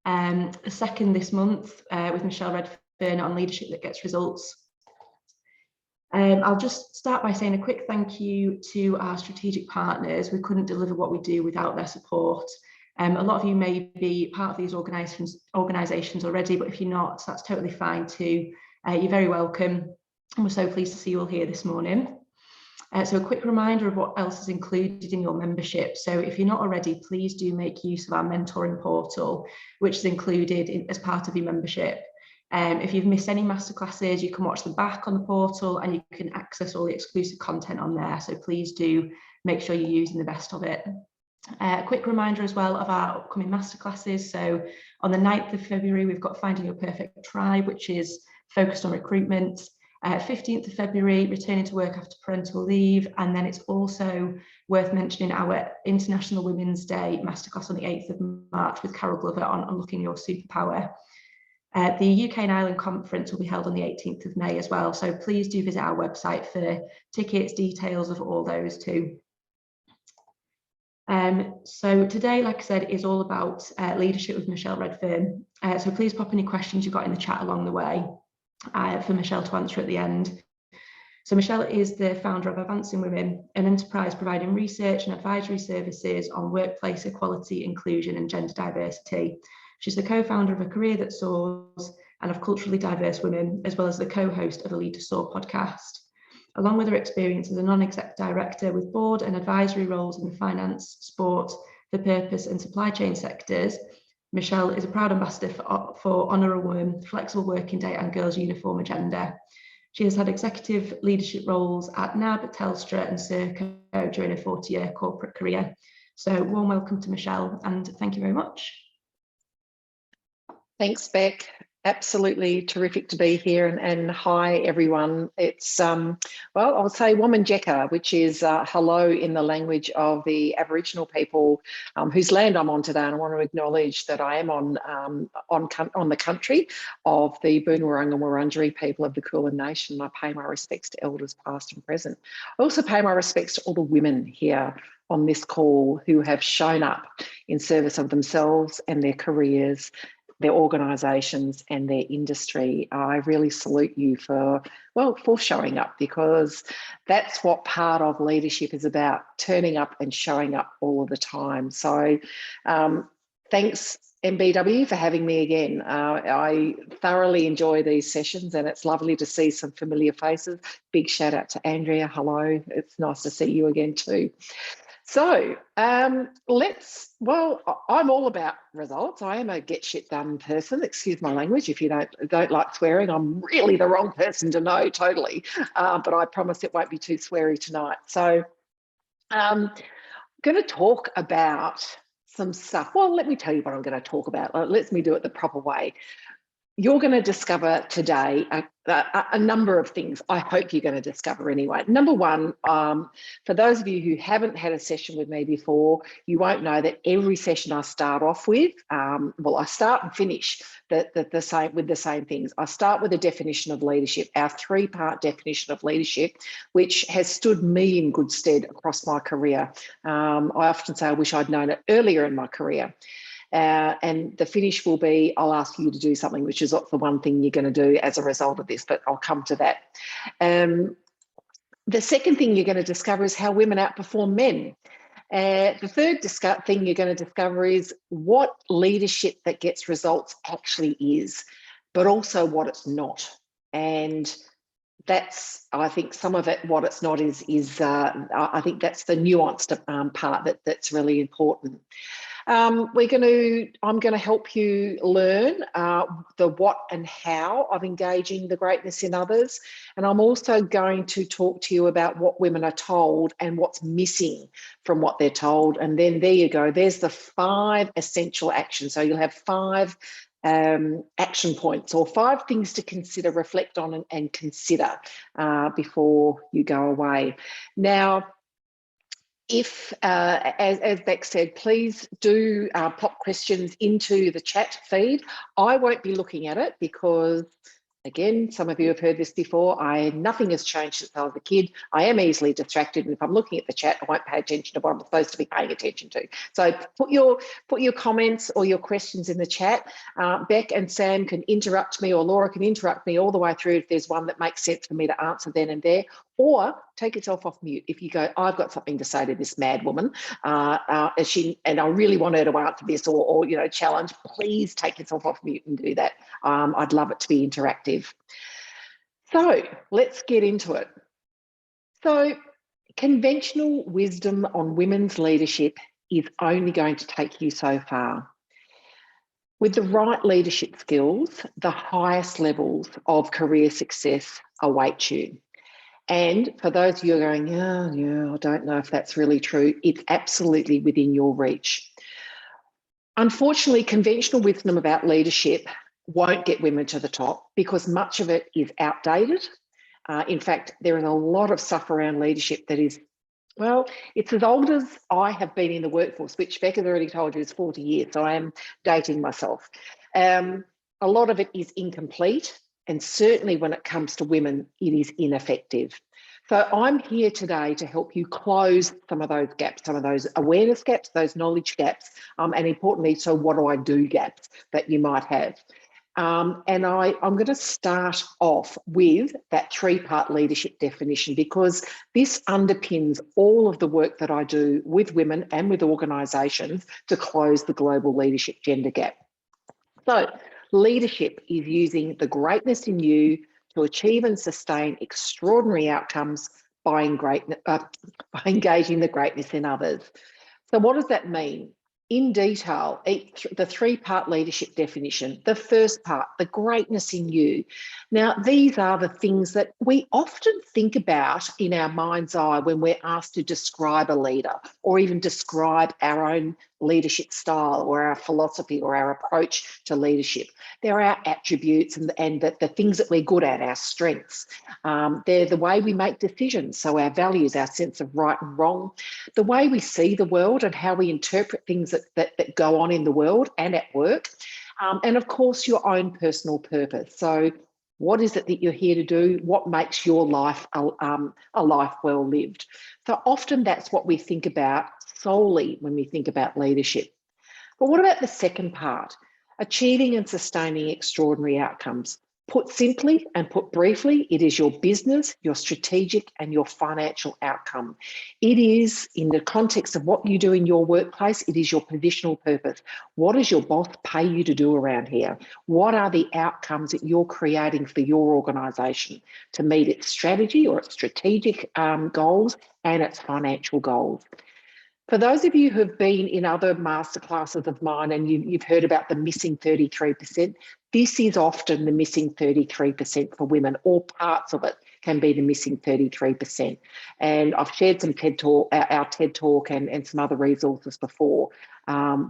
The second this month with Michelle Redfern on leadership that gets results. I'll just start by saying a quick thank you to our strategic partners. We couldn't deliver what we do without their support. A lot of you may be part of these organisations already, but if you're not, that's totally fine too. You're very welcome. And we're so pleased to see you all here this morning. So a quick reminder of what else is included in your membership. So if you're not already, please do make use of our mentoring portal, which is included as part of your membership. If you've missed any masterclasses, you can watch them back on the portal and you can access all the exclusive content on there. So please do make sure you're using the best of it. A quick reminder as well of our upcoming masterclasses. So on the 9th of February, we've got Finding Your Perfect Tribe, which is focused on recruitment. 15th of February, returning to work after parental leave. And then it's also worth mentioning our International Women's Day masterclass on the 8th of March with Carol Glover on Unlocking Your Superpower. The UK and Ireland conference will be held on the 18th of May as well. So please do visit our website for tickets, details of all those too. So today, like I said, is all about leadership with Michelle Redfern. So please pop any questions you've got in the chat along the way for Michelle to answer at the end. So Michelle is the founder of Advancing Women, an enterprise providing research and advisory services on workplace equality, inclusion and gender diversity. She's the co-founder of A Career That Soars and of Culturally Diverse Women, as well as the co-host of a Lead to Soar podcast. Along with her experience as a non-exec director with board and advisory roles in the finance, sport, the purpose and supply chain sectors, Michelle is a proud ambassador for Honour a Worm, Flexible Working Day and Girls Uniform Agenda. She has had executive leadership roles at NAB, Telstra and Serco during her 40-year corporate career. So warm welcome to Michelle and thank you very much. Thanks, Beck. Absolutely terrific to be here, and hi everyone. It's well, I'll say Wominjeka, which is hello in the language of the Aboriginal people whose land I'm on today, and I want to acknowledge that I am on the country of the Boonwurrung and Wurundjeri people of the Kulin Nation. I pay my respects to elders past and present. I also pay my respects to all the women here on this call who have shown up in service of themselves and their careers, their organisations and their industry. I really salute you for showing up, because that's what part of leadership is about, turning up and showing up all of the time. So thanks MBW for having me again. I thoroughly enjoy these sessions and it's lovely to see some familiar faces. Big shout out to Andrea, hello. It's nice to see you again too. So I'm all about results. I am a get shit done person. Excuse my language if you don't like swearing. I'm really the wrong person to know, totally. But I promise it won't be too sweary tonight. So I'm going to talk about some stuff. Well, let me tell you what I'm going to talk about. Let me do it the proper way. You're going to discover today a number of things. I hope you're going to discover anyway. Number one, for those of you who haven't had a session with me before, you won't know that every session I start off with, I start and finish with the same things. I start with a definition of leadership, our three-part definition of leadership, which has stood me in good stead across my career. I often say I wish I'd known it earlier in my career. And the finish will be, I'll ask you to do something, which is not the one thing you're going to do as a result of this, but I'll come to that. The second thing you're going to discover is how women outperform men. The third thing you're going to discover is what leadership that gets results actually is, but also what it's not. And that's, I think, some of it, what it's not is I think that's the nuanced part that's really important. I'm going to help you learn the what and how of engaging the greatness in others. And I'm also going to talk to you about what women are told and what's missing from what they're told. And then there you go. There's the 5 essential actions. So you'll have 5 action points or 5 things to consider, reflect on and consider before you go away. Now, if, as Beck said, please do pop questions into the chat feed. I won't be looking at it because Again, some of you have heard this before. Nothing has changed since I was a kid. I am easily distracted, and if I'm looking at the chat, I won't pay attention to what I'm supposed to be paying attention to. So put your comments or your questions in the chat. Beck and Sam can interrupt me, or Laura can interrupt me all the way through if there's one that makes sense for me to answer then and there. Or take yourself off mute if you go, I've got something to say to this mad woman, and I really want her to answer this, or challenge. Please take yourself off mute and do that. I'd love it to be interactive. So let's get into it. So conventional wisdom on women's leadership is only going to take you so far. With the right leadership skills, the highest levels of career success await you. And for those of you who are going, yeah, I don't know if that's really true, it's absolutely within your reach. Unfortunately, conventional wisdom about leadership won't get women to the top because much of it is outdated. In fact, there is a lot of stuff around leadership that is, well, it's as old as I have been in the workforce, which Becca's already told you is 40 years, so I am dating myself. A lot of it is incomplete, and certainly when it comes to women, it is ineffective. So I'm here today to help you close some of those gaps, some of those awareness gaps, those knowledge gaps, and importantly, so what do I do gaps that you might have. And I'm going to start off with that three-part leadership definition because this underpins all of the work that I do with women and with organisations to close the global leadership gender gap. So leadership is using the greatness in you to achieve and sustain extraordinary outcomes by engaging the greatness in others. So what does that mean? In detail, the three-part leadership definition. The first part, the greatness in you. Now, these are the things that we often think about in our mind's eye when we're asked to describe a leader or even describe our own leadership style or our philosophy or our approach to leadership. They're our attributes and the things that we're good at, our strengths. They're the way we make decisions, so our values, our sense of right and wrong, the way we see the world and how we interpret things that go on in the world and at work, and of course your own personal purpose. So what is it that you're here to do? What makes your life a life well lived? So often that's what we think about solely when we think about leadership. But what about the second part? Achieving and sustaining extraordinary outcomes. Put simply and put briefly, it is your business, your strategic and your financial outcome. It is, in the context of what you do in your workplace, it is your positional purpose. What does your boss pay you to do around here? What are the outcomes that you're creating for your organisation to meet its strategy or its strategic goals and its financial goals? For those of you who have been in other masterclasses of mine and you've heard about the missing 33%, this is often the missing 33% for women, or parts of it can be the missing 33%. And I've shared some our TED Talk and some other resources before,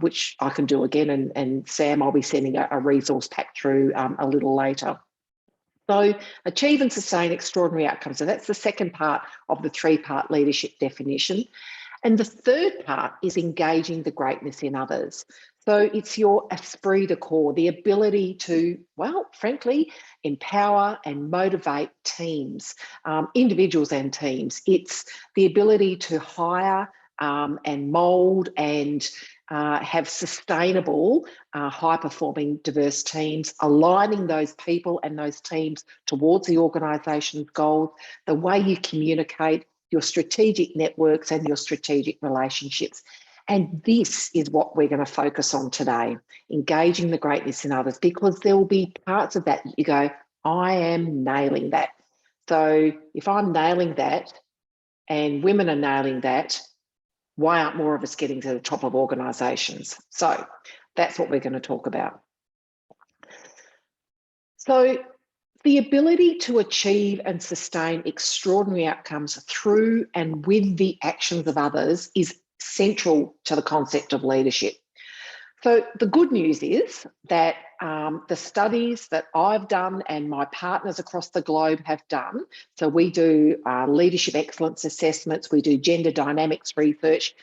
which I can do again. And Sam, I'll be sending a resource pack through a little later. So achieve and sustain extraordinary outcomes. So that's the second part of the three-part leadership definition. And the third part is engaging the greatness in others. So it's your esprit de corps, the ability to, well, frankly, empower and motivate teams, individuals and teams. It's the ability to hire and mould and have sustainable, high-performing, diverse teams, aligning those people and those teams towards the organisation's goals, the way you communicate, your strategic networks and your strategic relationships. And this is what we're going to focus on today, engaging the greatness in others, because there will be parts of that you go, I am nailing that. So if I'm nailing that and women are nailing that, why aren't more of us getting to the top of organisations? So that's what we're going to talk about. So the ability to achieve and sustain extraordinary outcomes through and with the actions of others is central to the concept of leadership. So the good news is that the studies that I've done and my partners across the globe have done, so we do leadership excellence assessments, we do gender dynamics research,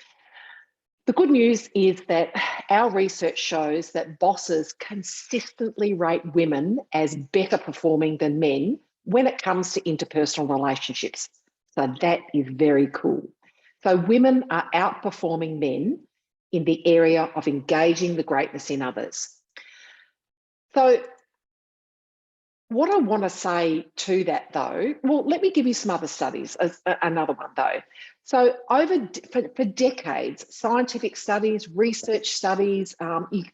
The good news is that our research shows that bosses consistently rate women as better performing than men when it comes to interpersonal relationships. So that is very cool. So women are outperforming men in the area of engaging the greatness in others. So what I want to say to that though, well, let me give you some other studies, another one though. So for decades, scientific studies, research studies,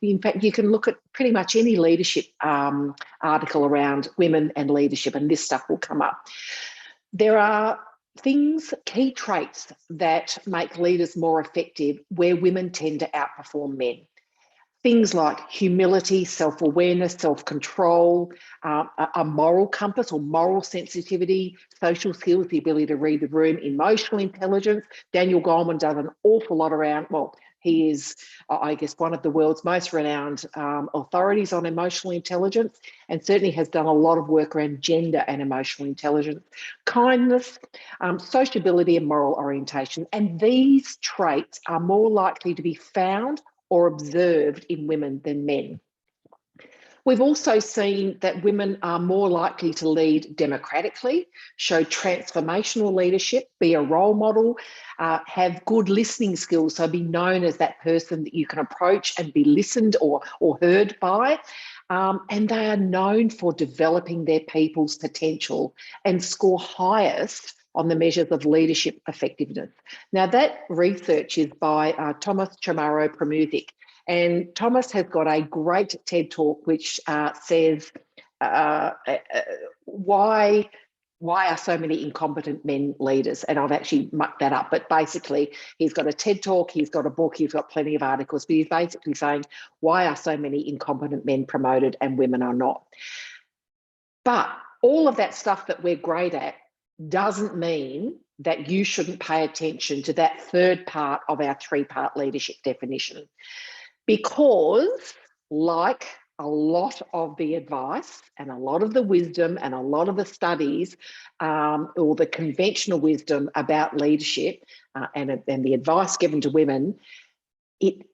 in fact, you can look at pretty much any leadership article around women and leadership, and this stuff will come up. There are key traits that make leaders more effective where women tend to outperform men. Things like humility, self-awareness, self-control, a moral compass or moral sensitivity, social skills, the ability to read the room, emotional intelligence. Daniel Goleman does an awful lot around, well, he is, I guess, one of the world's most renowned authorities on emotional intelligence, and certainly has done a lot of work around gender and emotional intelligence, kindness, sociability and moral orientation. And these traits are more likely to be found or observed in women than men. We've also seen that women are more likely to lead democratically, show transformational leadership, be a role model, have good listening skills, so be known as that person that you can approach and be listened or heard by. And they are known for developing their people's potential and score highest on the measures of leadership effectiveness. Now, that research is by Thomas Chamorro-Premuzic, and Thomas has got a great TED Talk which says why are so many incompetent men leaders? And I've actually mucked that up, but basically he's got a TED Talk, he's got a book, he's got plenty of articles, but he's basically saying, why are so many incompetent men promoted and women are not? But all of that stuff that we're great at doesn't mean that you shouldn't pay attention to that third part of our three-part leadership definition. Because, like a lot of the advice and a lot of the wisdom and a lot of the studies or the conventional wisdom about leadership and the advice given to women,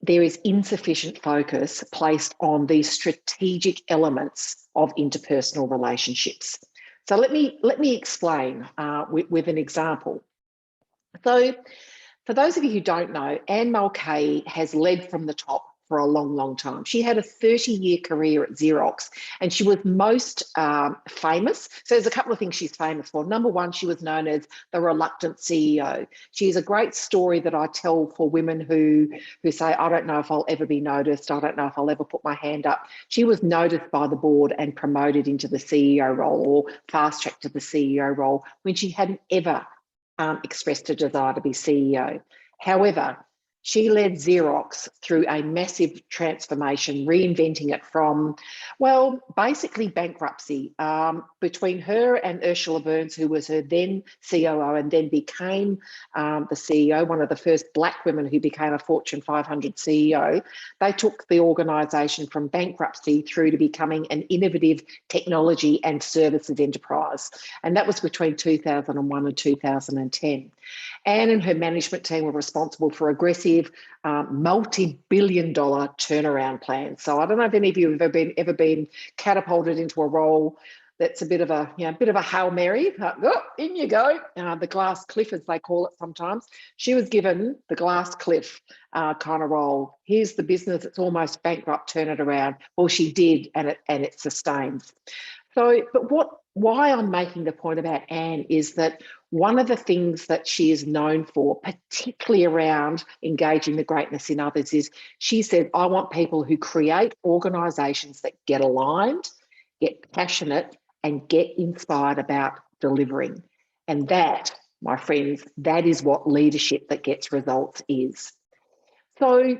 there is insufficient focus placed on these strategic elements of interpersonal relationships. So let me explain with an example. So for those of you who don't know, Anne Mulcahy has led from the top for a long, long time. She had a 30-year career at Xerox, and she was most famous. So there's a couple of things she's famous for. Number one, she was known as the reluctant CEO. She has a great story that I tell for women who say, I don't know if I'll ever be noticed. I don't know if I'll ever put my hand up. She was noticed by the board and promoted into the CEO role or fast-tracked to the CEO role when she hadn't ever expressed a desire to be CEO. However, she led Xerox through a massive transformation, reinventing it from, well, basically bankruptcy. Between her and Ursula Burns, who was her then COO and then became the CEO, one of the first Black women who became a Fortune 500 CEO, they took the organisation from bankruptcy through to becoming an innovative technology and services enterprise. And that was between 2001 and 2010. Anne and her management team were responsible for aggressive multi-billion-dollar turnaround plans. So I don't know if any of you have ever been catapulted into a role that's a bit of a Hail Mary. Oh, in you go. The glass cliff, as they call it sometimes. She was given the glass cliff kind of role. Here's the business, it's almost bankrupt, turn it around. Well, she did, and it sustains. So, but why I'm making the point about Anne is that one of the things that she is known for, particularly around engaging the greatness in others, is she said, I want people who create organisations that get aligned, get passionate, and get inspired about delivering. And that, my friends, that is what leadership that gets results is. So,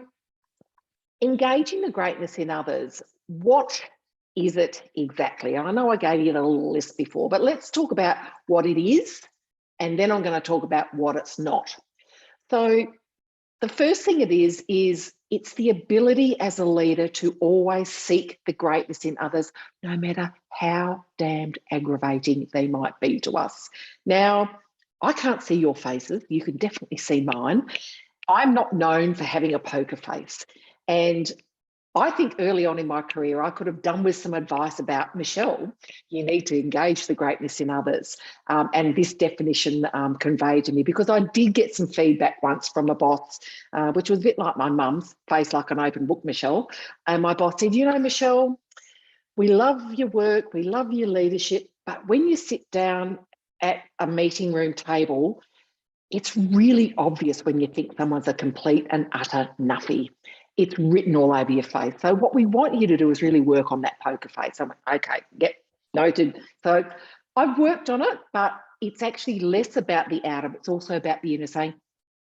engaging the greatness in others, what is it exactly? I know I gave you a little list before, but let's talk about what it is, and then I'm going to talk about what it's not. So the first thing it is it's the ability as a leader to always seek the greatness in others, no matter how damned aggravating they might be to us. Now, I can't see your faces. You can definitely see mine. I'm not known for having a poker face. And I think early on in my career, I could have done with some advice about, Michelle, you need to engage the greatness in others. And this definition conveyed to me, because I did get some feedback once from a boss, which was a bit like my mum's, face like an open book, Michelle. And my boss said, Michelle, we love your work, we love your leadership, but when you sit down at a meeting room table, it's really obvious when you think someone's a complete and utter nuffy. It's written all over your face. So what we want you to do is really work on that poker face. I'm like, okay, get noted. So I've worked on it, but it's actually less about the outer, it's also about the inner, saying,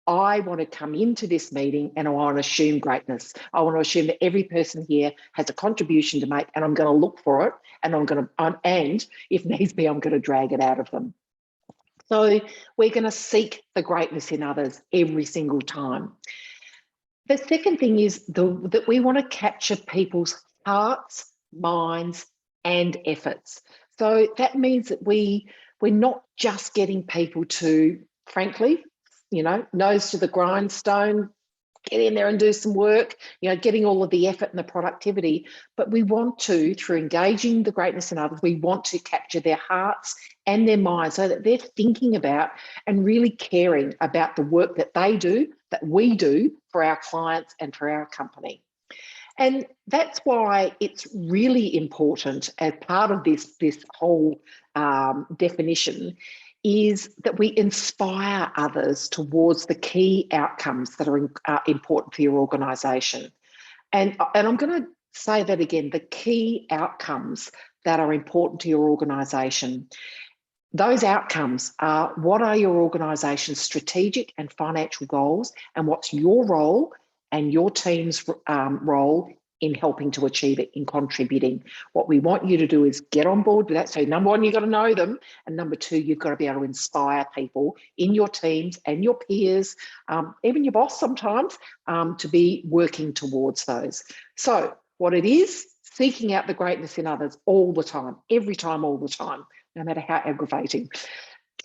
I want to come into this meeting and I want to assume greatness. I want to assume that every person here has a contribution to make, and I'm going to look for it, and and if needs be, I'm going to drag it out of them. So we're going to seek the greatness in others every single time. The second thing is that we want to capture people's hearts, minds, and efforts. So that means that we're not just getting people to, frankly, nose to the grindstone, get in there and do some work, getting all of the effort and the productivity. But we want to, through engaging the greatness in others, we want to capture their hearts and their minds so that they're thinking about and really caring about the work that they do, that we do for our clients and for our company. And that's why it's really important, as part of this whole definition, is that we inspire others towards the key outcomes that are important for your organisation. And I'm going to say that again, the key outcomes that are important to your organisation. Those outcomes are, what are your organisation's strategic and financial goals, and what's your role and your team's role in helping to achieve it, in contributing. What we want you to do is get on board with that. So number one, you've got to know them. And number two, you've got to be able to inspire people in your teams and your peers, even your boss sometimes, to be working towards those. So what it is, seeking out the greatness in others all the time, every time, all the time, no matter how aggravating.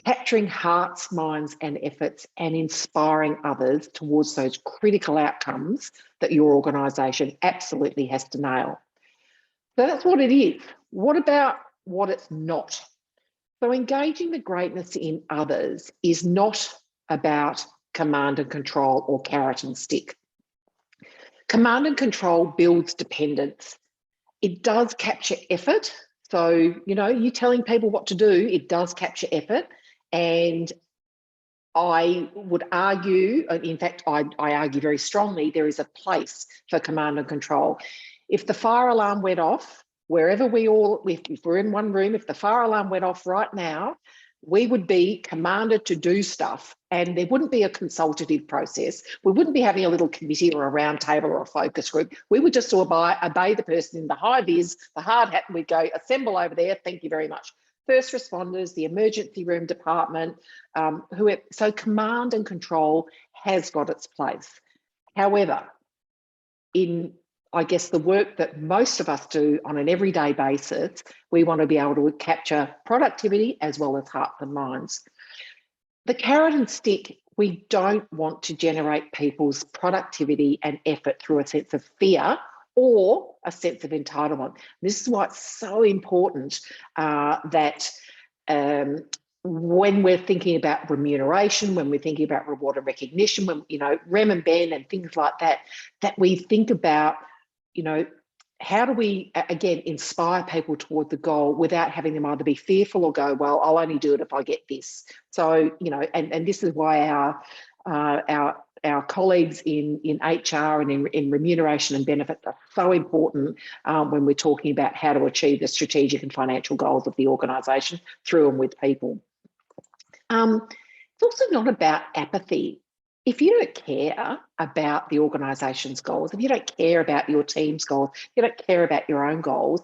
Capturing hearts, minds, and efforts, and inspiring others towards those critical outcomes that your organisation absolutely has to nail. So that's what it is. What about what it's not? So engaging the greatness in others is not about command and control or carrot and stick. Command and control builds dependence. It does capture effort. So, you telling people what to do, it does capture effort. And I would argue, in fact, I argue very strongly, there is a place for command and control. If the fire alarm went off, wherever if we're in one room, if the fire alarm went off right now, we would be commanded to do stuff, and there wouldn't be a consultative process. We wouldn't be having a little committee or a round table or a focus group. We would just obey the person in the high vis, the hard hat, and we'd go, assemble over there, thank you very much. First responders, the emergency room department, so command and control has got its place. However, in, I guess, the work that most of us do on an everyday basis, we want to be able to capture productivity as well as hearts and minds. The carrot and stick, we don't want to generate people's productivity and effort through a sense of fear or a sense of entitlement. This is why it's so important that when we're thinking about remuneration, when we're thinking about reward and recognition, when, Rem and Ben and things like that, that we think about, how do we, again, inspire people toward the goal without having them either be fearful or go, well, I'll only do it if I get this. So, and this is why our colleagues in HR and in remuneration and benefits are so important when we're talking about how to achieve the strategic and financial goals of the organisation through and with people. It's also not about apathy. If you don't care about the organisation's goals, if you don't care about your team's goals, if you don't care about your own goals,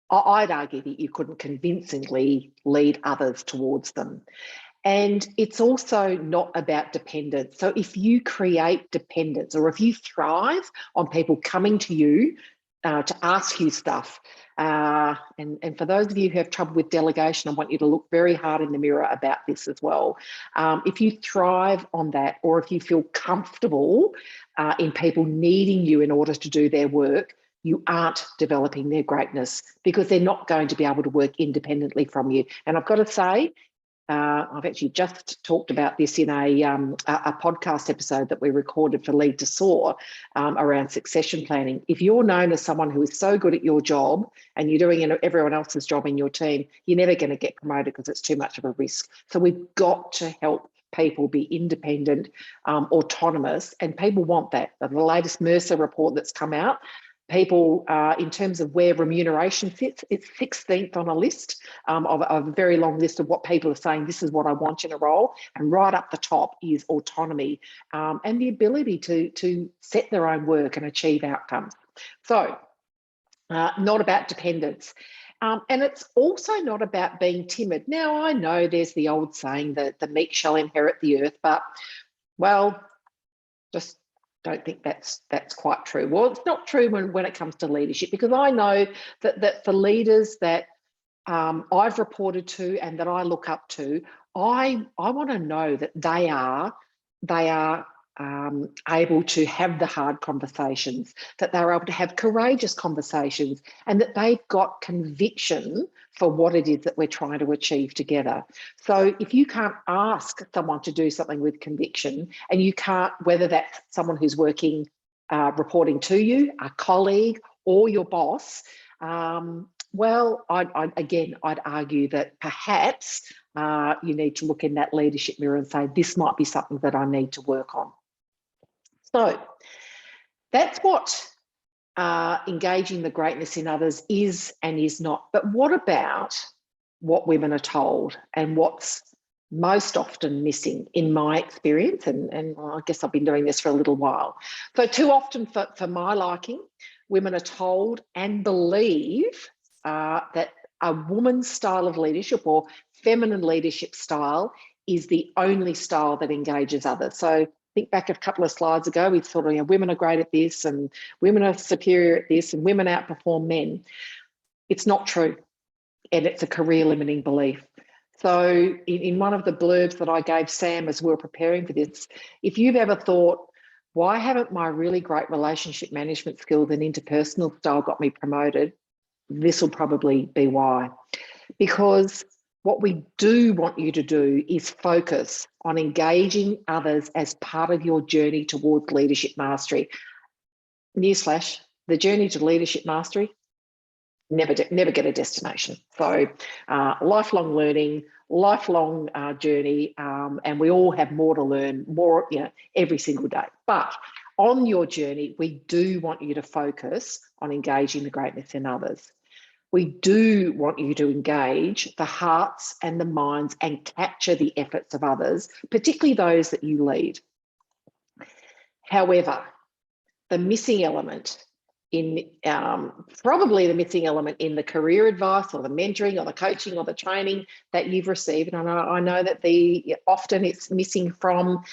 I'd argue that you couldn't convincingly lead others towards them. And it's also not about dependence. So if you create dependence, or if you thrive on people coming to you to ask you stuff. And for those of you who have trouble with delegation, I want you to look very hard in the mirror about this as well. If you thrive on that, or if you feel comfortable in people needing you in order to do their work, you aren't developing their greatness, because they're not going to be able to work independently from you. And I've got to say, I've actually just talked about this in a podcast episode that we recorded for Lead to Soar around succession planning. If you're known as someone who is so good at your job and you're doing everyone else's job in your team, you're never going to get promoted because it's too much of a risk. So we've got to help people be independent, autonomous, and people want that. The latest Mercer report that's come out, people, in terms of where remuneration sits, it's 16th on a list of a very long list of what people are saying, this is what I want in a role. And right up the top is autonomy and the ability to set their own work and achieve outcomes. So not about dependence. And it's also not about being timid. Now, I know there's the old saying that the meek shall inherit the earth, but, well, just don't think that's quite true. Well, it's not true when it comes to leadership, because I know that for leaders that I've reported to and that I look up to, I want to know that they are able to have the hard conversations, that they're able to have courageous conversations, and that they've got conviction for what it is that we're trying to achieve together. So if you can't ask someone to do something with conviction, and you can't, whether that's someone who's working, reporting to you, a colleague, or your boss, well, I'd argue that perhaps you need to look in that leadership mirror and say, this might be something that I need to work on. So that's what engaging the greatness in others is and is not. But what about what women are told and what's most often missing in my experience? And I guess I've been doing this for a little while. So too often for my liking, women are told and believe that a woman's style of leadership or feminine leadership style is the only style that engages others. So think back a couple of slides ago, we thought, women are great at this and women are superior at this and women outperform men. It's not true, and it's a career limiting belief. So in one of the blurbs that I gave Sam as we were preparing for this, if you've ever thought, why haven't my really great relationship management skills and interpersonal style got me promoted? This will probably be why. Because what we do want you to do is focus on engaging others as part of your journey towards leadership mastery. Newsflash, the journey to leadership mastery, never get a destination. So lifelong learning, lifelong journey, and we all have more to learn, more every single day. But on your journey, we do want you to focus on engaging the greatness in others. We do want you to engage the hearts and the minds and capture the efforts of others, particularly those that you lead. However, the missing element probably the missing element in the career advice or the mentoring or the coaching or the training that you've received, and I know that often it's missing from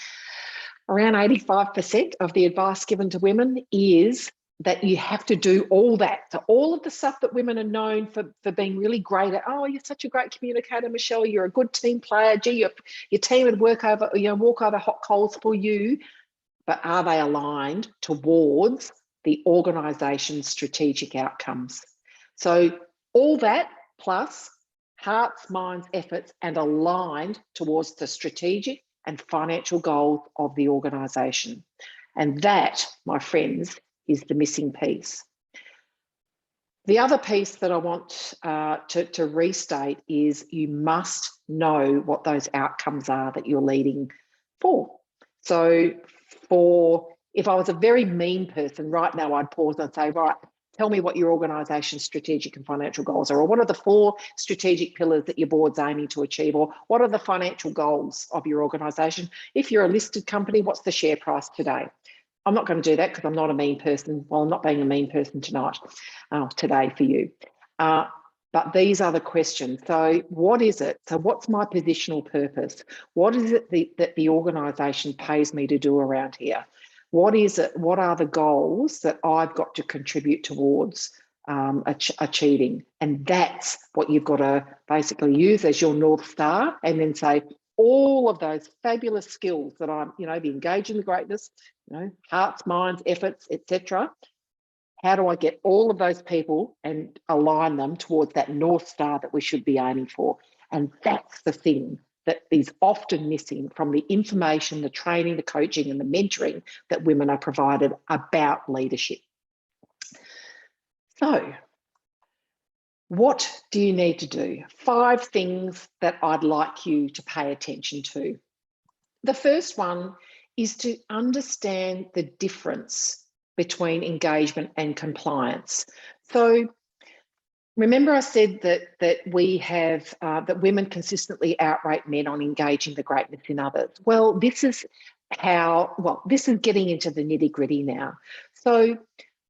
around 85% of the advice given to women, is that you have to do all that. So all of the stuff that women are known for being really great at, oh, you're such a great communicator, Michelle, you're a good team player, gee, your team would walk over hot coals for you, but are they aligned towards the organisation's strategic outcomes? So all that plus hearts, minds, efforts, and aligned towards the strategic and financial goals of the organisation. And that, my friends, is the missing piece. The other piece that I want to restate is you must know what those outcomes are that you're leading for. So if I was a very mean person right now, I'd pause and say, right, tell me what your organisation's strategic and financial goals are, or what are the 4 strategic pillars that your board's aiming to achieve, or what are the financial goals of your organisation? If you're a listed company, what's the share price today? I'm not going to do that because I'm not a mean person. Well, I'm not being a mean person today for you. But these are the questions. So what is it? So what's my positional purpose? What is it that the organisation pays me to do around here? What is it? What are the goals that I've got to contribute towards achieving? And that's what you've got to basically use as your North Star, and then say, all of those fabulous skills that I'm, the engaging the greatness, hearts, minds, efforts, etc. How do I get all of those people and align them towards that North Star that we should be aiming for? And that's the thing that is often missing from the information, the training, the coaching, and the mentoring that women are provided about leadership. So, what do you need to do? 5 things that I'd like you to pay attention to. The first one is to understand the difference between engagement and compliance. So remember I said that we have, that women consistently outrate men on engaging the greatness in others. Well, this is getting into the nitty-gritty now. So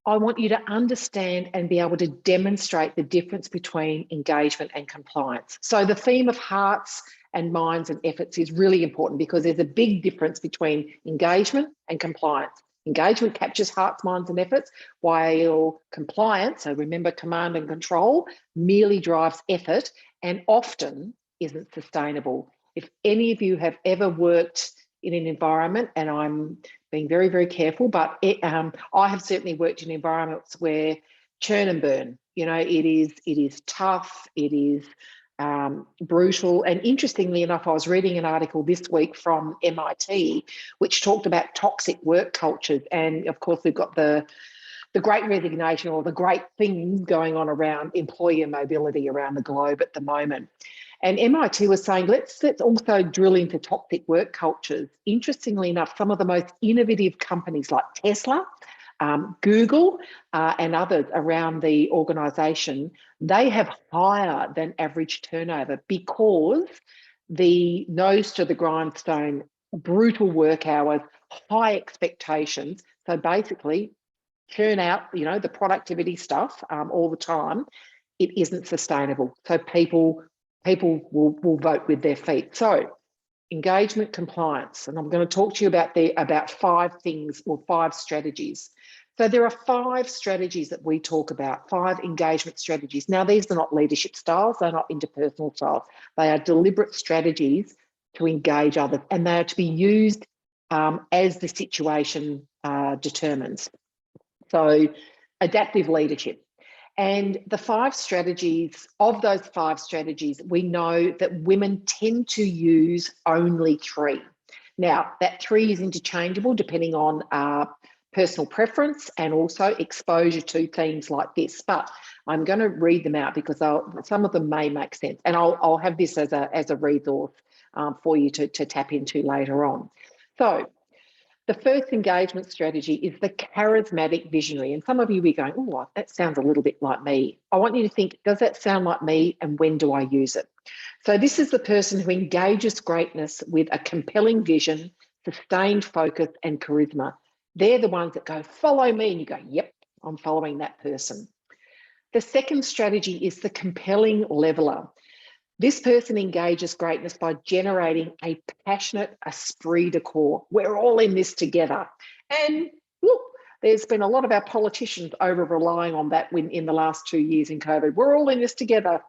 I want you to understand and be able to demonstrate the difference between engagement and compliance. So the theme of hearts and minds and efforts is really important, because there's a big difference between engagement and compliance. Engagement captures hearts, minds, and efforts, while compliance, so remember command and control, merely drives effort and often isn't sustainable. If any of you have ever worked in an environment, and I'm being very, very careful, but I have certainly worked in environments where churn and burn, it is tough, it is brutal. And interestingly enough, I was reading an article this week from MIT, which talked about toxic work cultures. And of course, we've got the great resignation, or the great things going on around employer mobility around the globe at the moment. And MIT was saying, let's also drill into toxic work cultures. Interestingly enough, some of the most innovative companies like Tesla, Google, and others around the organisation, they have higher than average turnover, because the nose to the grindstone, brutal work hours, high expectations. So basically, churn out, the productivity stuff all the time. It isn't sustainable. So people will vote with their feet. So engagement, compliance, and I'm going to talk to you about 5 things, or 5 strategies. So there are 5 strategies that we talk about, 5 engagement strategies. Now, these are not leadership styles, they're not interpersonal styles. They are deliberate strategies to engage others, and they are to be used as the situation determines. So adaptive leadership. And the 5 strategies, of those 5 strategies, we know that women tend to use only 3. Now, that 3 is interchangeable depending on personal preference and also exposure to themes like this. But I'm going to read them out, because some of them may make sense. And I'll have this as a resource for you to tap into later on. So the first engagement strategy is the charismatic visionary. And some of you will be going, oh, that sounds a little bit like me. I want you to think, does that sound like me, and when do I use it? So this is the person who engages greatness with a compelling vision, sustained focus, and charisma. They're the ones that go, follow me, and you go, yep, I'm following that person. The second strategy is the compelling leveler. This person engages greatness by generating a passionate esprit de corps. We're all in this together. And look, there's been a lot of our politicians over relying on that in the last 2 years in COVID. We're all in this together.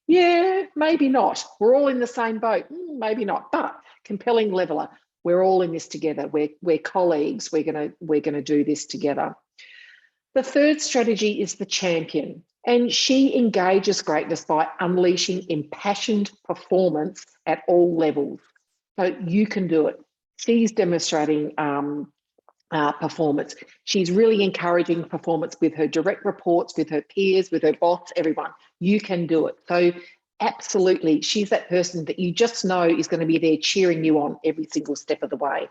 Yeah, maybe not. We're all in the same boat. Maybe not. But compelling leveler. We're all in this together. We're colleagues. We're gonna do this together. The third strategy is the champion. And she engages greatness by unleashing impassioned performance at all levels. So you can do it. She's demonstrating performance. She's really encouraging performance with her direct reports, with her peers, with her boss, everyone. You can do it. So absolutely, she's that person that you just know is going to be there cheering you on every single step of the way.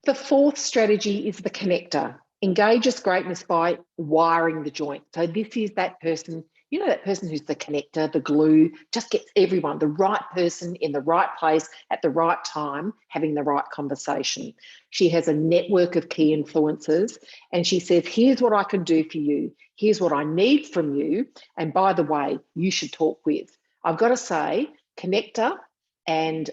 The fourth strategy is the connector. Engages greatness by wiring the joint. So this is that person, that person who's the connector, the glue, just gets everyone, the right person in the right place at the right time, having the right conversation. She has a network of key influencers, and she says, here's what I can do for you. Here's what I need from you. And by the way, you should talk with. I've got to say, connector, and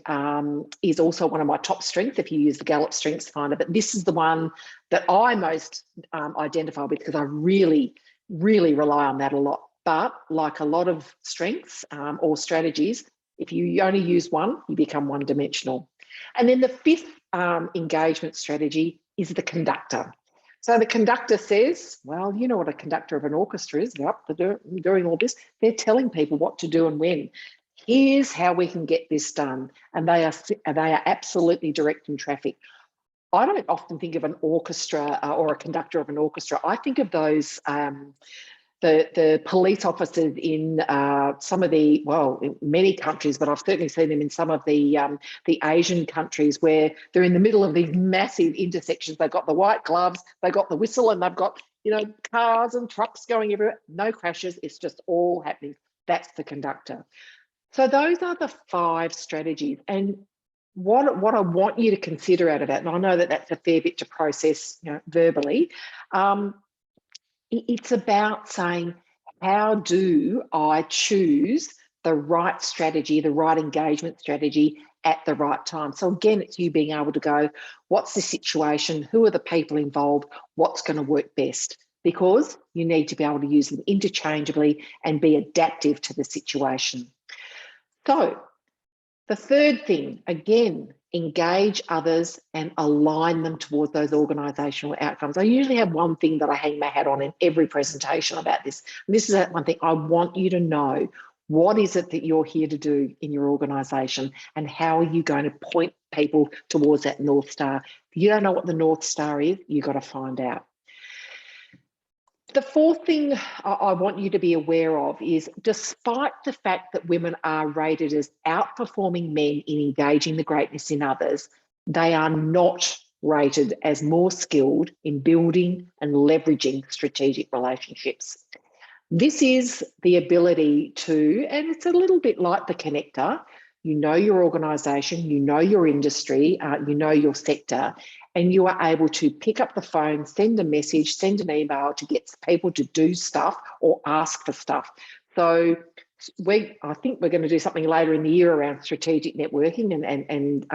is also one of my top strengths if you use the Gallup Strengths Finder. But this is the one that I most identify with, because I really, really rely on that a lot. But like a lot of strengths or strategies, if you only use one, you become one-dimensional. And then the fifth engagement strategy is the conductor. So the conductor says, well, you know what a conductor of an orchestra is. They're up to doing all this. They're telling people what to do and when. Here's how we can get this done. And they are absolutely directing traffic. I don't often think of an orchestra or a conductor of an orchestra. I think of those the police officers in some of the, well, in many countries, but I've certainly seen them in some of the Asian countries, where they're in the middle of these massive intersections. They've got the white gloves, they've got the whistle, and they've got, you know, cars and trucks going everywhere. No crashes. It's just all happening. That's the conductor. So those are the 5 strategies. And what I want you to consider out of that, and I know that that's a fair bit to process, you know, verbally. It's about saying, how do I choose the right strategy, the right engagement strategy at the right time? So again, it's you being able to go, what's the situation? Who are the people involved? What's going to work best? Because you need to be able to use them interchangeably and be adaptive to the situation. So the third thing, again, engage others and align them towards those organisational outcomes. I usually have one thing that I hang my hat on in every presentation about this. And this is that one thing. I want you to know, what is it that you're here to do in your organisation, and how are you going to point people towards that North Star? If you don't know what the North Star is, you've got to find out. The fourth thing I want you to be aware of is, despite the fact that women are rated as outperforming men in engaging the greatness in others, they are not rated as more skilled in building and leveraging strategic relationships. This is the ability to, and it's a little bit like the connector, you know your organisation, you know your industry, you know your sector, and you are able to pick up the phone, send a message, send an email to get people to do stuff or ask for stuff. So I think we're going to do something later in the year around strategic networking, and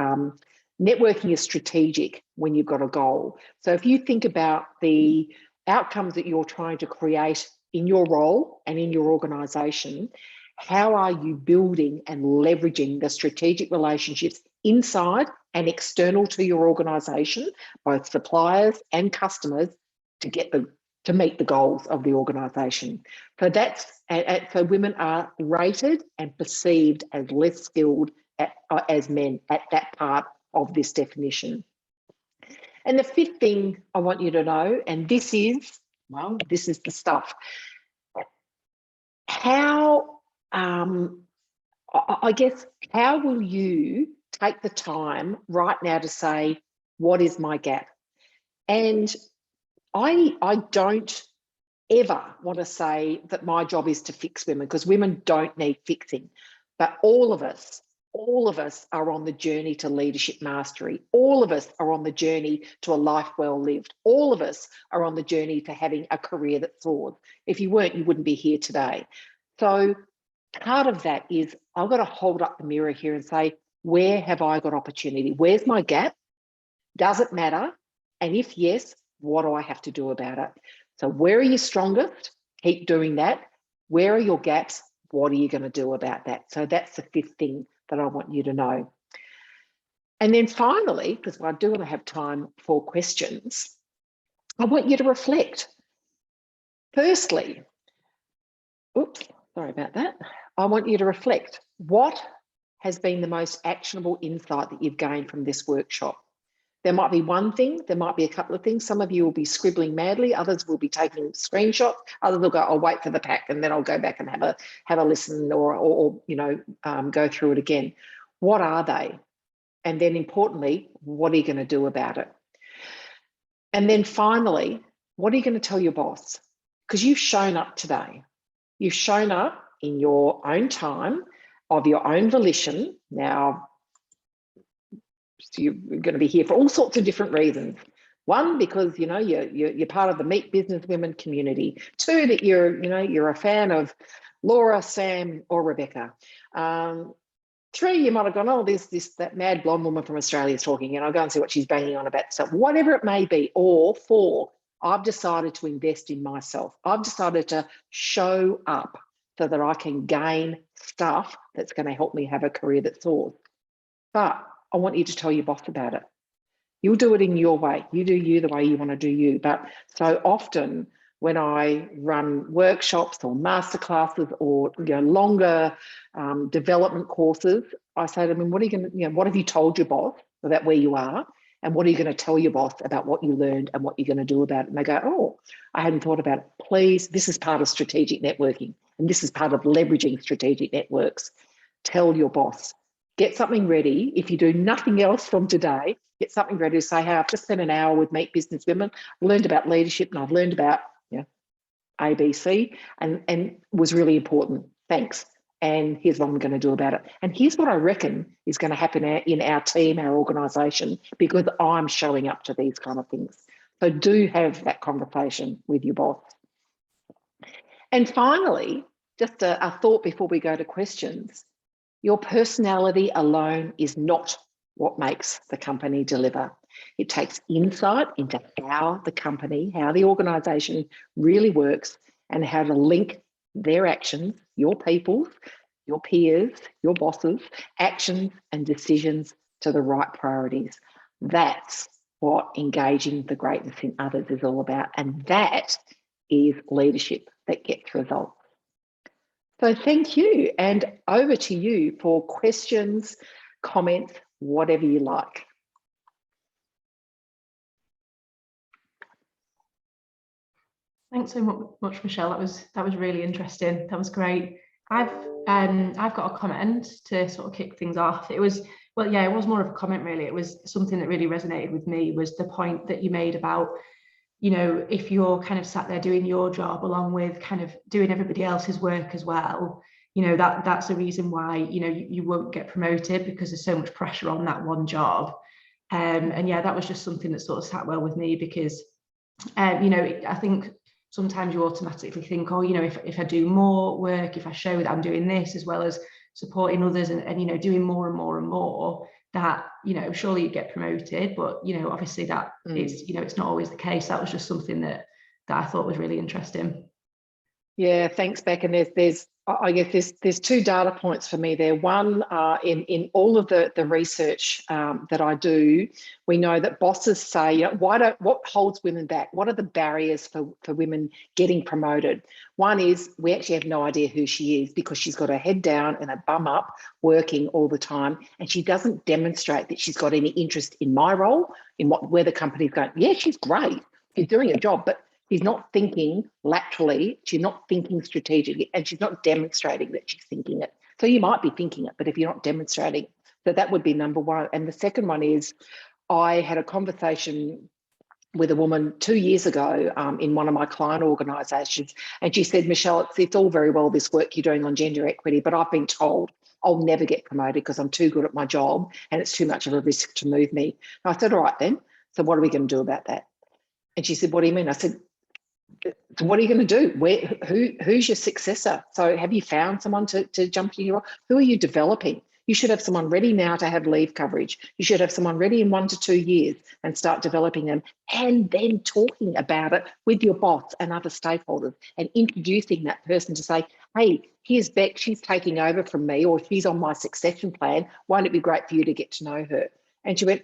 networking is strategic when you've got a goal. So if you think about the outcomes that you're trying to create in your role and in your organisation, how are you building and leveraging the strategic relationships inside and external to your organisation, both suppliers and customers, to meet the goals of the organisation? So so women are rated and perceived as less skilled as men at that part of this definition. And the fifth thing I want you to know, and this is the stuff. I guess, how will you take the time right now to say, what is my gap? And I don't ever want to say that my job is to fix women, because women don't need fixing. But all of us are on the journey to leadership mastery. All of us are on the journey to a life well lived. All of us are on the journey to having a career that soars. If you weren't, you wouldn't be here today. So part of that is, I've got to hold up the mirror here and say, where have I got opportunity? Where's my gap? Does it matter? And if yes, what do I have to do about it? So where are you strongest? Keep doing that. Where are your gaps? What are you going to do about that? So that's the fifth thing that I want you to know. And then finally, because I do want to have time for questions, I want you to reflect. Firstly, sorry about that. I want you to reflect. What has been the most actionable insight that you've gained from this workshop? There might be one thing, there might be a couple of things. Some of you will be scribbling madly, others will be taking screenshots, others will go, I'll wait for the pack and then I'll go back and have a listen or go through it again. What are they? And then importantly, what are you going to do about it? And then finally, what are you going to tell your boss? Because you've shown up today. You've shown up in your own time, of your own volition. Now, you're going to be here for all sorts of different reasons. One, because you're part of the Meet Business Women community. Two, that you're a fan of Laura, Sam, or Rebecca. 3, you might have gone, oh, that mad blonde woman from Australia is talking, and I'll go and see what she's banging on about stuff, whatever it may be. Or 4, I've decided to invest in myself. I've decided to show up so that I can gain stuff that's going to help me have a career that soars. But I want you to tell your boss about it. You'll do it in your way. You do you the way you want to do you. But so often when I run workshops or masterclasses or longer development courses, I say to them, what are you going to, what have you told your boss about where you are? And what are you going to tell your boss about what you learned and what you're going to do about it? And they go, oh, I hadn't thought about it. Please, this is part of strategic networking. And this is part of leveraging strategic networks. Tell your boss. Get something ready. If you do nothing else from today, get something ready to say, hey, I've just spent an hour with Meet Business Women. I learned about leadership and I've learned about ABC and was really important. Thanks. And here's what I'm going to do about it. And here's what I reckon is going to happen in our team, our organisation, because I'm showing up to these kind of things. So do have that conversation with your boss. And finally, just a thought before we go to questions. Your personality alone is not what makes the company deliver. It takes insight into how the company, how the organisation really works and how to link their actions, your people's, your peers, your bosses, actions and decisions to the right priorities. That's what engaging the greatness in others is all about. And that is leadership that gets results. So thank you, and over to you for questions, comments, whatever you like. Thanks so much, Michelle. That was really interesting. That was great. I've got a comment to sort of kick things off. It was more of a comment really. It was something that really resonated with me, was the point that you made about, if you're kind of sat there doing your job along with kind of doing everybody else's work as well, that's the reason why, you won't get promoted, because there's so much pressure on that one job. And yeah, that was just something that sort of sat well with me, because, I think sometimes you automatically think, oh, if I do more work, if I show that I'm doing this as well as supporting others and doing more and more and more, that, surely you get promoted. But, obviously that is, it's not always the case. That was just something that I thought was really interesting. Yeah, thanks, Beck. And I guess there's 2 data points for me there. One, in all of the research that I do, we know that bosses say, what holds women back? What are the barriers for women getting promoted? One is we actually have no idea who she is, because she's got her head down and a bum up working all the time, and she doesn't demonstrate that she's got any interest in my role, in where the company's going. Yeah, she's great. She's doing a job, but she's not thinking laterally, she's not thinking strategically, and she's not demonstrating that she's thinking it. So you might be thinking it, but if you're not demonstrating, so that would be number one. And the second one is, I had a conversation with a woman 2 years ago in one of my client organisations, and she said, Michelle, it's all very well this work you're doing on gender equity, but I've been told I'll never get promoted because I'm too good at my job and it's too much of a risk to move me. And I said, all right then, so what are we going to do about that? And she said, what do you mean? I said, so what are you going to do? Who's your successor? So have you found someone to jump in your role? Who are you developing? You should have someone ready now to have leave coverage. You should have someone ready in 1 to 2 years and start developing them, and then talking about it with your boss and other stakeholders and introducing that person to say, hey, here's Beck, she's taking over from me, or she's on my succession plan. Won't it be great for you to get to know her? And she went,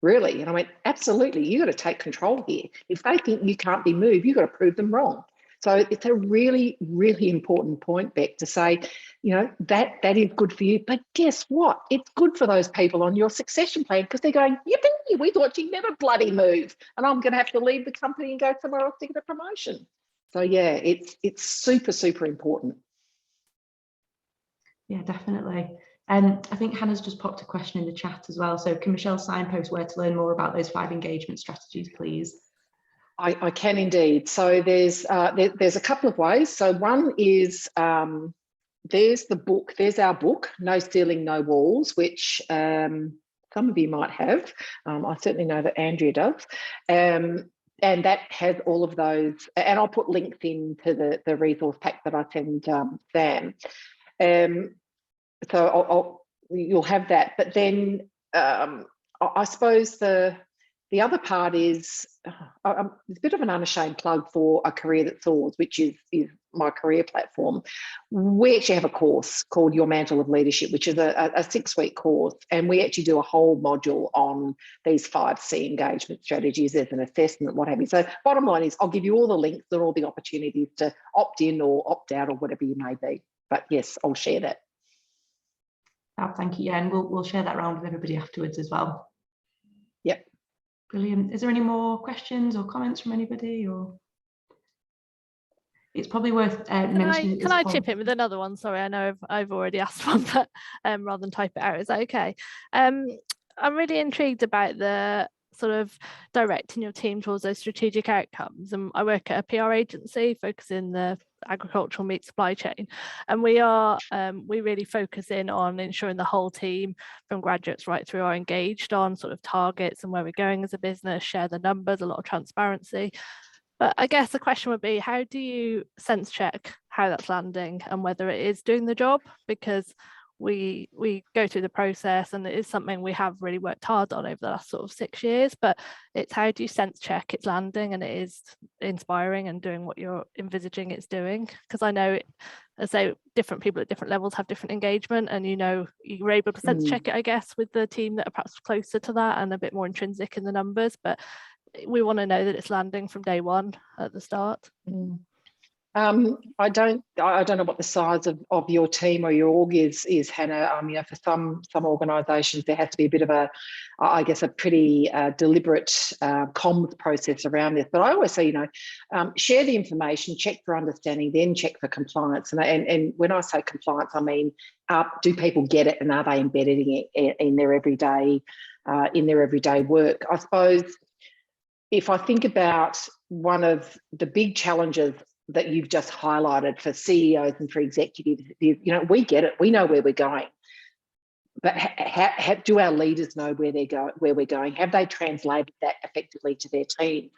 really? And I went, absolutely. You got to take control here. If they think you can't be moved, you've got to prove them wrong. So it's a really, really important point, Beck, to say, that is good for you. But guess what? It's good for those people on your succession plan, because they're going, yippee, we thought she'd never bloody move, and I'm going to have to leave the company and go somewhere else to get a promotion. So yeah, it's super, super important. Yeah, definitely. And I think Hannah's just popped a question in the chat as well. So can Michelle signpost where to learn more about those 5 engagement strategies, please? I can indeed. So there's a couple of ways. So one is there's our book, No Ceiling, No Walls, which some of you might have. I certainly know that Andrea does. And that has all of those, and I'll put links into the resource pack that I send Sam. So you'll have that. But then I suppose the other part is it's a bit of an unashamed plug for a career that soars, which is my career platform. We actually have a course called Your Mantle of Leadership, which is a 6-week course, and we actually do a whole module on these 5 C engagement strategies. There's an assessment, what have you. So bottom line is I'll give you all the links and all the opportunities to opt in or opt out or whatever you may be. But yes, I'll share that. Thank you. Yeah, and we'll share that around with everybody afterwards as well. Yep. Brilliant. Is there any more questions or comments from anybody? Or it's probably worth mentioning. Can I chip in with another one? Sorry, I know I've already asked one, but rather than type it out, is that okay? I'm really intrigued about the sort of directing your team towards those strategic outcomes. And I work at a PR agency focusing the agricultural meat supply chain, and we really focus in on ensuring the whole team from graduates right through are engaged on sort of targets and where we're going as a business, share the numbers, a lot of transparency. But I guess the question would be, how do you sense check how that's landing and whether it is doing the job? Because we go through the process, and it is something we have really worked hard on over the last sort of 6 years, but it's how do you sense check it's landing and it is inspiring and doing what you're envisaging it's doing? Because I know, as I say, different people at different levels have different engagement, and you're able to sense check it, I guess, with the team that are perhaps closer to that and a bit more intrinsic in the numbers, but we want to know that it's landing from day one at the start. I don't know what the size of your team or your org is, Hannah. For some organisations there has to be a bit of a pretty deliberate comms process around this. But I always say, share the information, check for understanding, then check for compliance. And when I say compliance, I mean, do people get it, and are they embedding it in their everyday work? I suppose if I think about one of the big challenges that you've just highlighted for CEOs and for executives, we get it, we know where we're going, but do our leaders know where we're going? Have they translated that effectively to their team?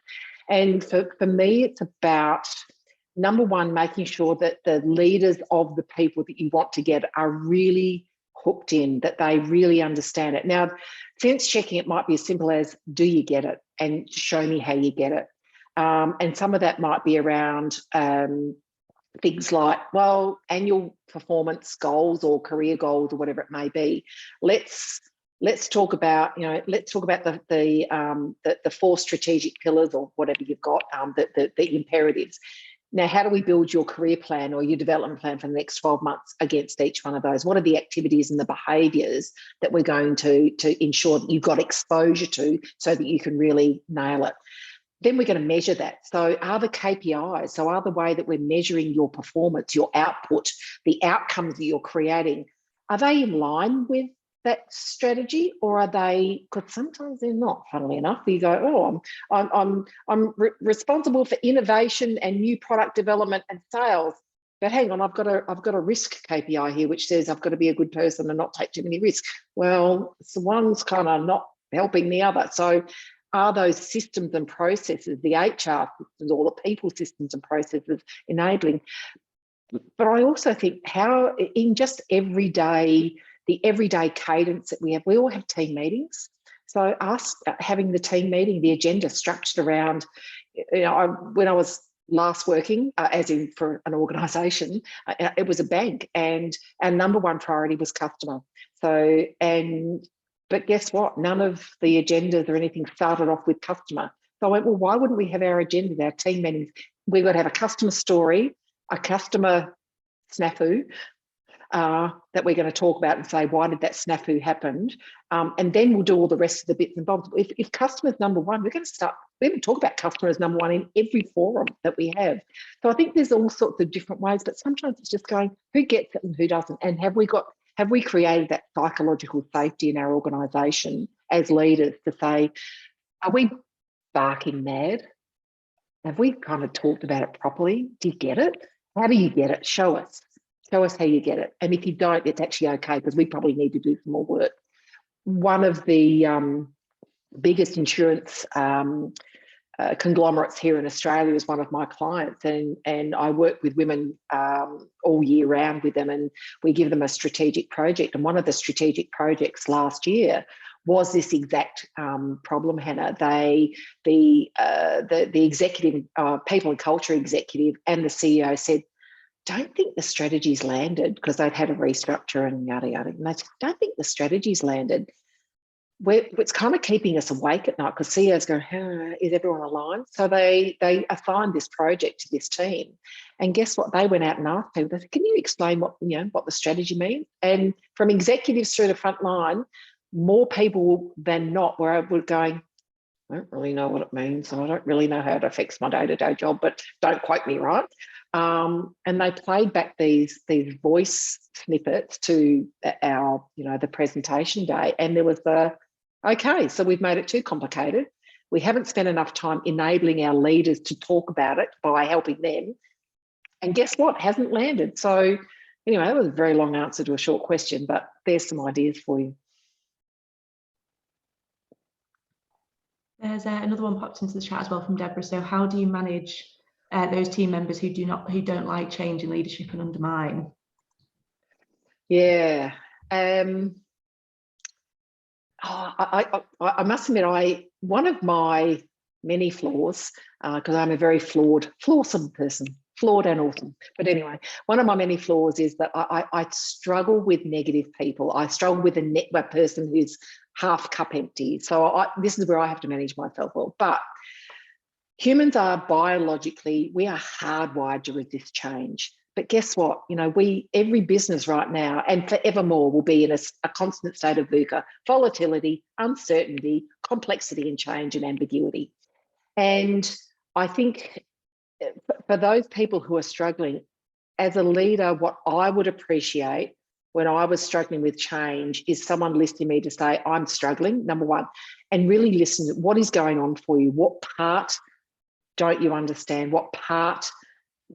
And for me, it's about, number one, making sure that the leaders of the people that you want to get are really hooked in, that they really understand it. Now, sense checking, it might be as simple as, do you get it? And show me how you get it. And some of that might be around things like, annual performance goals or career goals or whatever it may be. Let's talk about the 4 strategic pillars or whatever you've got, the imperatives. Now, how do we build your career plan or your development plan for the next 12 months against each one of those? What are the activities and the behaviours that we're going to ensure that you've got exposure to so that you can really nail it? Then we're going to measure that. So are the KPIs, so are the way that we're measuring your performance, your output, the outcomes that you're creating, are they in line with that strategy, or are they, because sometimes they're not, funnily enough. You go, I'm responsible for innovation and new product development and sales, but hang on, I've got a risk KPI here which says I've got to be a good person and not take too many risks. Well, so one's kind of not helping the other. So are those systems and processes, the HR systems or the people systems and processes, enabling? But I also think how in just the everyday cadence that we have, we all have team meetings. So us having the team meeting, the agenda structured around, when I was last working, as in for an organisation, it was a bank, and our number one priority was customer. But guess what? None of the agendas or anything started off with customer. So I went, well, why wouldn't we have our agendas, our team meetings? We've got to have a customer story, a customer snafu that we're going to talk about and say, why did that snafu happen? And then we'll do all the rest of the bits and bobs. If customer's number one, we're going to talk about customer as number one in every forum that we have. So I think there's all sorts of different ways, but sometimes it's just going, who gets it and who doesn't? And have we created that psychological safety in our organisation as leaders to say, are we barking mad? Have we kind of talked about it properly? Do you get it? How do you get it? Show us. Show us how you get it. And if you don't, it's actually okay, because we probably need to do some more work. One of the biggest insurance conglomerates here in Australia is one of my clients, and I work with women all year round with them, and we give them a strategic project. And one of the strategic projects last year was this exact problem, Hannah. The executive, people and culture executive, and the CEO said, "Don't think the strategy's landed," because they'd had a restructure and yada yada. And they said, "Don't think the strategy's landed. It's kind of keeping us awake at night," because CEOs go, "Is everyone aligned?" So they assigned this project to this team, and guess what? They went out and asked people. They said, "Can you explain what the strategy means?" And from executives through the front line, more people than not were going, "I don't really know what it means, so I don't really know how it affects my day-to-day job, but don't quote me, right?" And they played back these voice snippets to our, the presentation day, and there was okay, so we've made it too complicated. We haven't spent enough time enabling our leaders to talk about it by helping them. And guess what? Hasn't landed. So anyway, that was a very long answer to a short question, but there's some ideas for you. There's another one popped into the chat as well from Deborah. So how do you manage those team members who don't like change in leadership and undermine? Yeah. I must admit, one of my many flaws, because I'm a very flawsome person, flawed and awesome. But anyway, one of my many flaws is that I struggle with negative people. I struggle with a person who's half cup empty. So this is where I have to manage myself well. But humans are biologically, we are hardwired to resist change. But guess what? Every business right now and forevermore will be in a constant state of VUCA, volatility, uncertainty, complexity and change and ambiguity. And I think for those people who are struggling, as a leader, what I would appreciate when I was struggling with change is someone listening to me to say, "I'm struggling," number one, and really listen to what is going on for you. What part don't you understand? What part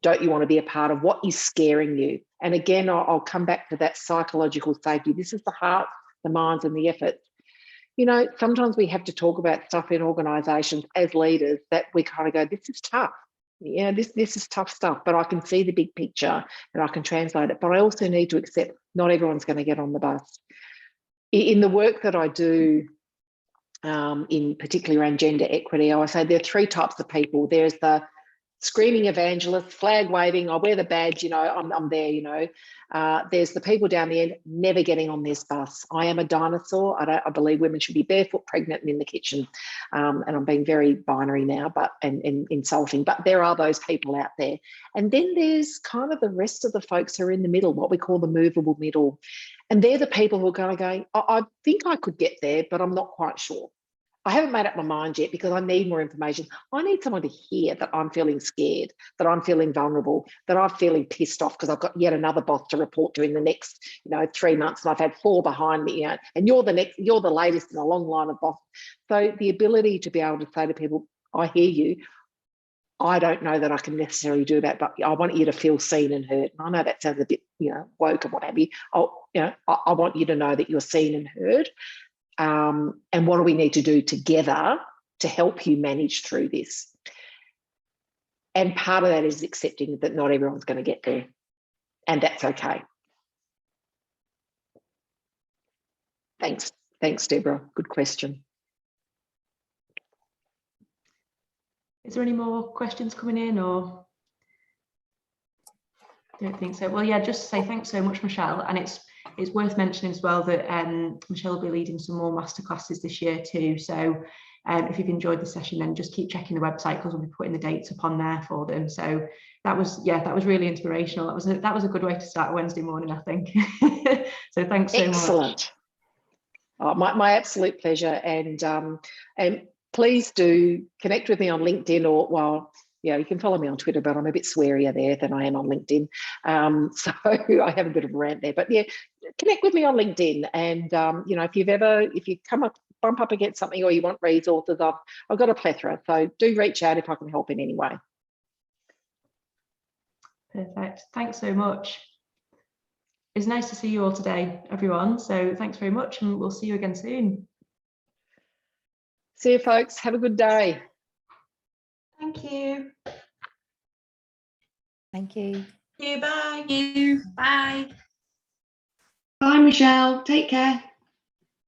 don't you want to be a part of? What is scaring you? And again, I'll come back to that psychological safety. This is the heart, the minds and the effort. Sometimes we have to talk about stuff in organisations as leaders that we kind of go, "This is tough. Yeah, this is tough stuff, but I can see the big picture and I can translate it." But I also need to accept not everyone's going to get on the bus. In the work that I do, in particularly around gender equity, I say there are three types of people. There's the screaming evangelist, flag waving, I wear the badge, I'm there, there's the people down the end never getting on this bus. I am a dinosaur. I believe women should be barefoot, pregnant and in the kitchen. And I'm being very binary now, and insulting, but there are those people out there. And then there's kind of the rest of the folks who are in the middle, what we call the movable middle. And they're the people who are going to go, I think I could get there, but I'm not quite sure. I haven't made up my mind yet because I need more information. I need someone to hear that I'm feeling scared, that I'm feeling vulnerable, that I'm feeling pissed off because I've got yet another boss to report to in the next, 3 months, and I've had 4 behind me, and you're the latest in a long line of bosses. So the ability to be able to say to people, "I hear you. I don't know that I can necessarily do that, but I want you to feel seen and heard." And I know that sounds a bit, woke and what have you. I want you to know that you're seen and heard. And what do we need to do together to help you manage through this? And part of that is accepting that not everyone's going to get there, and that's okay. Thanks, Deborah. Good question. Is there any more questions coming in, or? I don't think so. Well, yeah, just to say thanks so much, Michelle. And it's worth mentioning as well that Michelle will be leading some more masterclasses this year too. So if you've enjoyed the session, then just keep checking the website because we'll be putting the dates up on there for them. So that was really inspirational. That was a good way to start a Wednesday morning, I think. So thanks so much. Excellent. My absolute pleasure. And please do connect with me on LinkedIn, or you can follow me on Twitter, but I'm a bit swearier there than I am on LinkedIn. So I have a bit of a rant there, but yeah, connect with me on LinkedIn. And, if you bump up against something or you want resources, I've got a plethora. So do reach out if I can help in any way. Perfect. Thanks so much. It's nice to see you all today, everyone. So thanks very much, and we'll see you again soon. See you, folks. Have a good day. Thank you. Thank you. Bye. Thank you. Bye. Bye, Michelle. Take care.